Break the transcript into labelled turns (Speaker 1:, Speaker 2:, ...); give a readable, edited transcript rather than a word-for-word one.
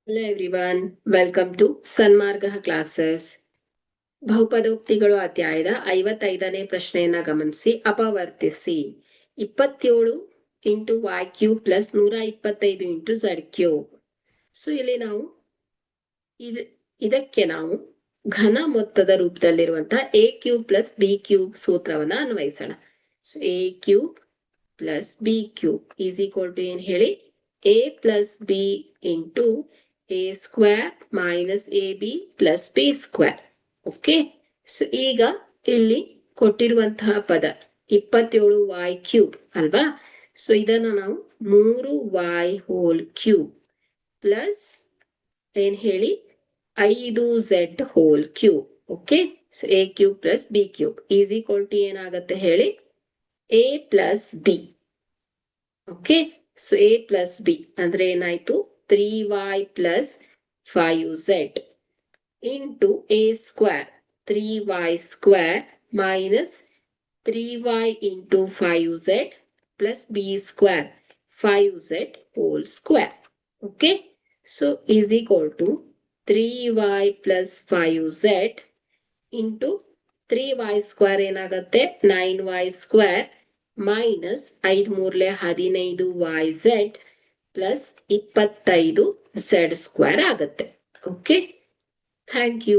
Speaker 1: Hello everyone, welcome to Sanmarga classes. ಬಹುಪದೋಕ್ತಿಗಳು ಅಧ್ಯಾಯದ 55ನೇ ಪ್ರಶ್ನೆಯನ್ನ ಗಮನಿಸಿ ಅಪವರ್ತಿಸಿ. 27 into y cube plus 125 into z cube. So ಇಲ್ಲಿ ನಾವು ಇದಕ್ಕೆ ನಾವು ಘನ ಮೊತ್ತದ ರೂಪದಲ್ಲಿರುವಂತಹ a cube plus b cube ಸೂತ್ರವನ್ನ ಅನ್ವಯಿಸೋಣ. So a cube plus b cube is equal to ಏನ್ ಹೇಳಿ, a plus b into a square minus ab plus b square. Okay, so ಈಗ ಇಲ್ಲಿ ಕೊಟ್ಟಿರುವಂತಹ ಪದ 27y ಕ್ಯೂಬ್ ಅಲ್ವಾ. ಸೊ ಇದನ್ನ ನಾವು 3y ಹೋಲ್ ಕ್ಯೂಬ್ ಪ್ಲಸ್ ಏನ್ ಹೇಳಿ 5z whole cube. Okay, so a cube plus b cube is equal to ಏನಾಗತ್ತೆ ಹೇಳಿ, a plus b. Okay, so a plus b ಅಂದ್ರೆ ಏನಾಯ್ತು, 3y plus 5z into a square 3y square minus 3y into 5z plus b square 5z whole square. Okay, so is equal to 3y plus 5z into 3y square ಏನಾಗತ್ತೆ 9y square minus 5 ಮೂರ್ಲೆ 15yz plus 25z square ಆಗತ್ತೆ. Okay, thank you.